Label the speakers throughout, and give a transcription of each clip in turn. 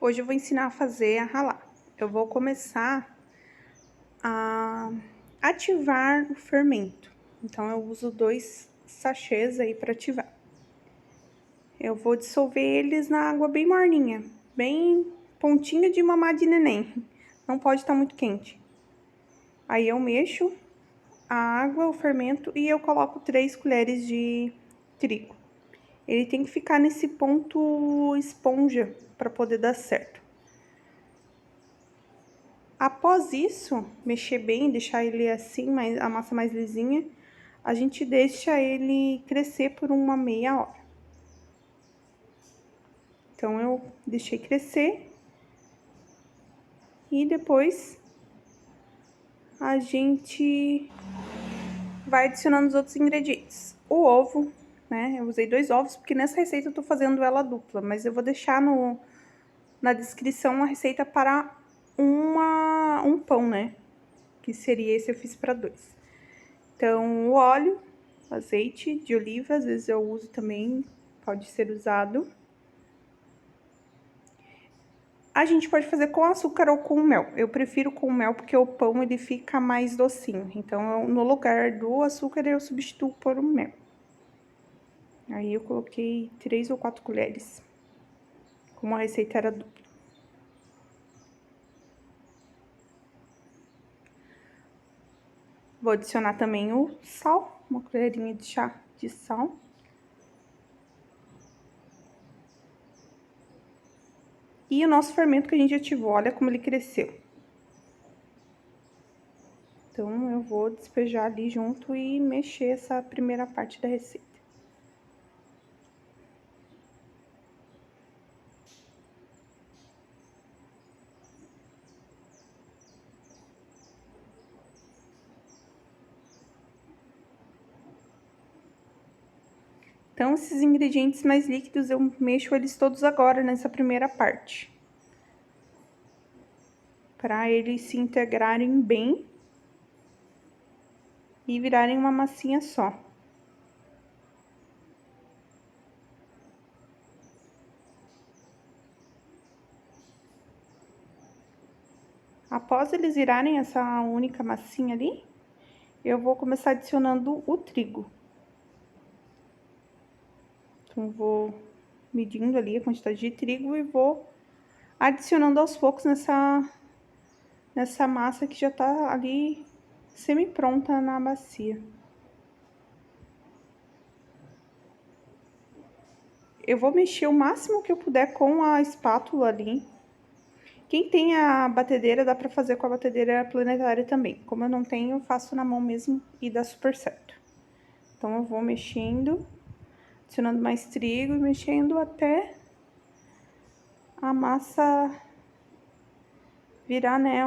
Speaker 1: Hoje eu vou ensinar a fazer a ralar. Eu vou começar a ativar o fermento. Então, eu uso 2 sachês aí para ativar. Eu vou dissolver eles na água bem morninha, bem pontinha de mamar de neném. Não pode estar muito quente. Aí eu mexo a água, o fermento e eu coloco 3 colheres de trigo. Ele tem que ficar nesse ponto esponja para poder dar certo. Após isso, mexer bem, deixar ele assim, a massa mais lisinha, a gente deixa ele crescer por uma meia hora. Então, eu deixei crescer e depois a gente vai adicionando os outros ingredientes. O ovo, né? Eu usei 2 ovos, porque nessa receita eu tô fazendo ela dupla, mas eu vou deixar na descrição a receita para um pão, né? Que seria esse, eu fiz para 2. Então, o óleo, azeite de oliva, às vezes eu uso também, pode ser usado. A gente pode fazer com açúcar ou com mel. Eu prefiro com mel porque o pão ele fica mais docinho. Então, no lugar do açúcar, eu substituo por um mel. Aí, eu coloquei 3 ou 4 colheres, como a receita era dupla. Vou adicionar também o sal, uma colherinha de chá de sal. E o nosso fermento que a gente ativou, olha como ele cresceu. Então, eu vou despejar ali junto e mexer essa primeira parte da receita. Então, esses ingredientes mais líquidos, eu mexo eles todos agora nessa primeira parte. Para eles se integrarem bem e virarem uma massinha só. Após eles virarem essa única massinha ali, eu vou começar adicionando o trigo. Então, vou medindo ali a quantidade de trigo e vou adicionando aos poucos nessa massa que já tá ali semi-pronta na bacia. Eu vou mexer o máximo que eu puder com a espátula ali. Quem tem a batedeira, dá pra fazer com a batedeira planetária também. Como eu não tenho, eu faço na mão mesmo e dá super certo. Então, eu vou mexendo, adicionando mais trigo e mexendo até a massa virar, né,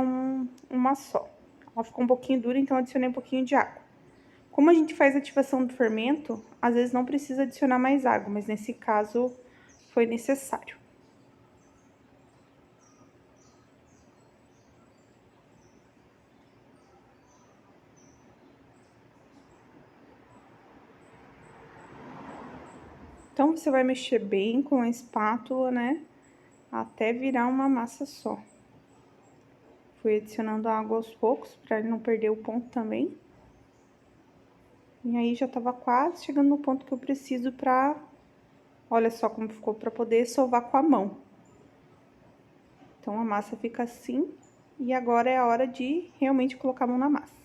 Speaker 1: uma só. Ela ficou um pouquinho dura, então adicionei um pouquinho de água. Como a gente faz a ativação do fermento, às vezes não precisa adicionar mais água, mas nesse caso foi necessário. Então, você vai mexer bem com a espátula, né, até virar uma massa só. Fui adicionando água aos poucos, para ele não perder o ponto também. E aí, já tava quase chegando no ponto que eu preciso pra... Olha só como ficou, pra poder sovar com a mão. Então, a massa fica assim. E agora é a hora de realmente colocar a mão na massa.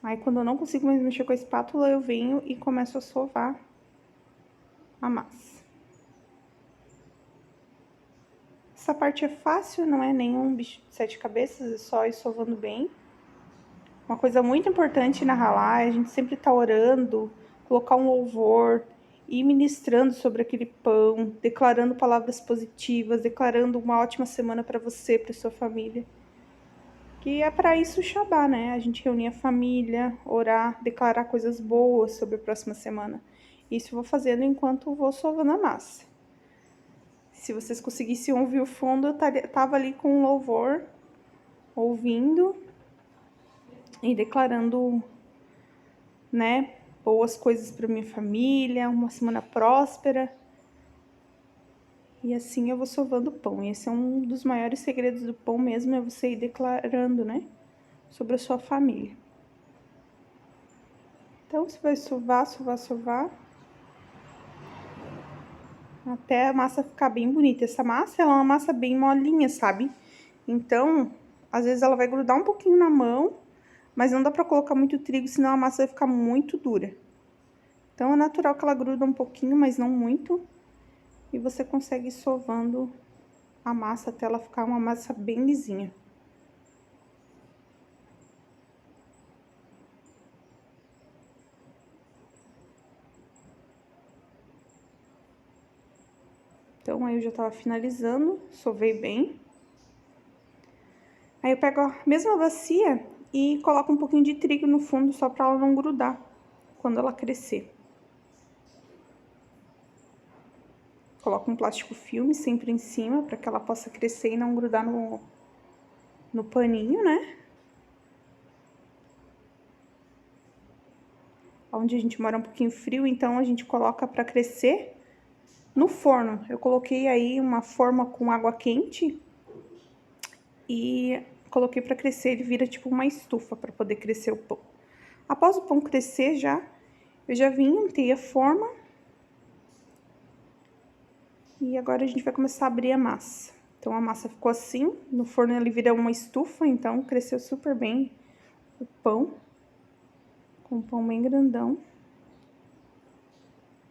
Speaker 1: Aí, quando eu não consigo mais mexer com a espátula, eu venho e começo a sovar a massa. Essa parte é fácil, não é nenhum bicho de 7 cabeças, é só ir sovando bem. Uma coisa muito importante na ralar é a gente sempre tá orando, colocar um louvor, ir ministrando sobre aquele pão, declarando palavras positivas, declarando uma ótima semana para você, para sua família. Que é para isso o Shabá, né? A gente reunir a família, orar, declarar coisas boas sobre a próxima semana. Isso eu vou fazendo enquanto vou sovando a massa. Se vocês conseguissem ouvir o fundo, eu tava ali com um louvor, ouvindo e declarando, né, boas coisas para minha família, uma semana próspera. E assim eu vou sovando o pão. E esse é um dos maiores segredos do pão mesmo, é você ir declarando, né, sobre a sua família. Então, você vai sovar, sovar, sovar, até a massa ficar bem bonita. Essa massa, ela é uma massa bem molinha, sabe? Então, às vezes ela vai grudar um pouquinho na mão, mas não dá pra colocar muito trigo, senão a massa vai ficar muito dura. Então, é natural que ela gruda um pouquinho, mas não muito. E você consegue ir sovando a massa até ela ficar uma massa bem lisinha. Então, aí eu já tava finalizando, sovei bem. Aí eu pego a mesma bacia e coloco um pouquinho de trigo no fundo, só pra ela não grudar quando ela crescer. Coloco um plástico filme sempre em cima, pra que ela possa crescer e não grudar no paninho, né? Onde a gente mora é um pouquinho frio, então a gente coloca pra crescer no forno. Eu coloquei aí uma forma com água quente e coloquei pra crescer, ele vira tipo uma estufa pra poder crescer o pão. Após o pão crescer eu já vim, untei a forma. E agora a gente vai começar a abrir a massa. Então, a massa ficou assim, no forno ele vira uma estufa, então cresceu super bem o pão. Com um pão bem grandão.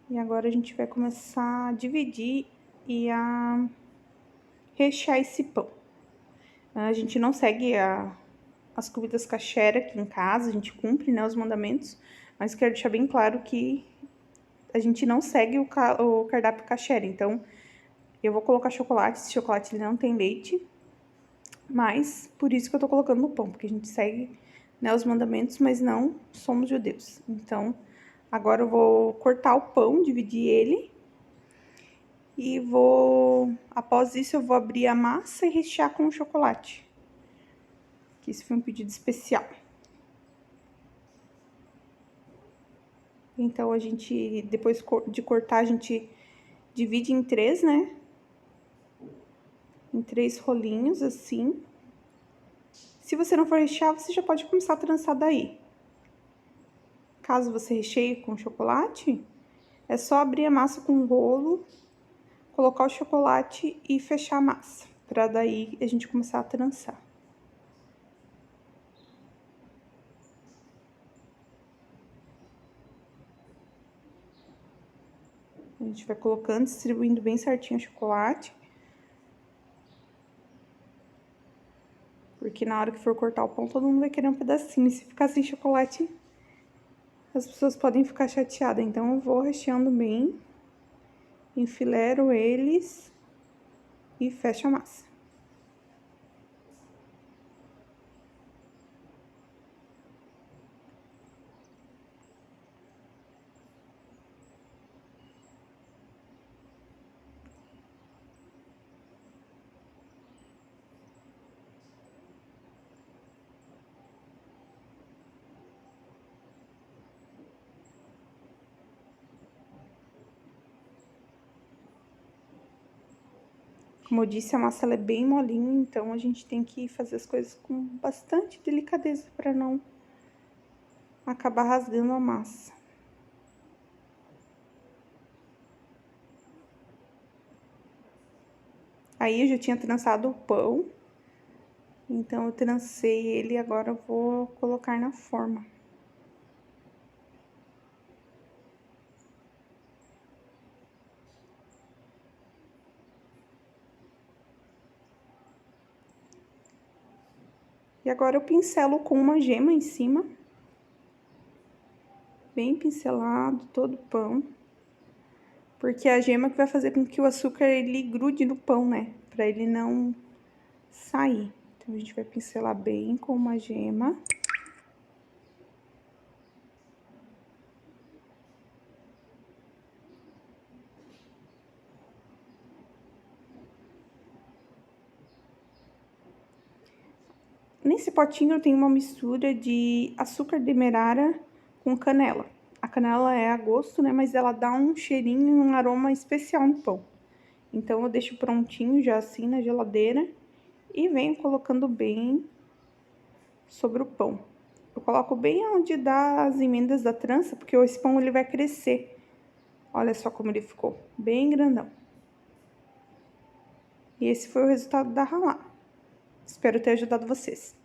Speaker 1: E agora a gente vai começar a dividir e a rechear esse pão. A gente não segue as comidas kasher aqui em casa, a gente cumpre, né, os mandamentos, mas quero deixar bem claro que a gente não segue o cardápio kasher. Então, eu vou colocar chocolate, esse chocolate ele não tem leite, mas por isso que eu tô colocando no pão, porque a gente segue, né, os mandamentos, mas não somos judeus. Então, agora eu vou cortar o pão, dividir ele. E após isso, eu vou abrir a massa e rechear com o chocolate. Que esse foi um pedido especial. Então, a gente, depois de cortar, a gente divide em 3, né? Em 3 rolinhos, assim. Se você não for rechear, você já pode começar a trançar daí. Caso você recheie com chocolate, é só abrir a massa com um rolo, colocar o chocolate e fechar a massa, pra daí a gente começar a trançar. A gente vai colocando, distribuindo bem certinho o chocolate. Porque na hora que for cortar o pão, todo mundo vai querer um pedacinho. E se ficar sem chocolate, as pessoas podem ficar chateadas. Então, eu vou recheando bem, enfilero eles e fecho a massa. Como eu disse, a massa ela é bem molinha, então a gente tem que fazer as coisas com bastante delicadeza para não acabar rasgando a massa. Aí eu já tinha trançado o pão, então eu trancei ele e agora eu vou colocar na forma. E agora eu pincelo com uma gema em cima. Bem pincelado, todo o pão. Porque é a gema que vai fazer com que o açúcar ele grude no pão, né? Pra ele não sair. Então, a gente vai pincelar bem com uma gema. Nesse potinho eu tenho uma mistura de açúcar demerara com canela. A canela é a gosto, né? Mas ela dá um cheirinho e um aroma especial no pão. Então, eu deixo prontinho já assim na geladeira e venho colocando bem sobre o pão. Eu coloco bem onde dá as emendas da trança, porque esse pão ele vai crescer. Olha só como ele ficou, bem grandão. E esse foi o resultado da ralá. Espero ter ajudado vocês.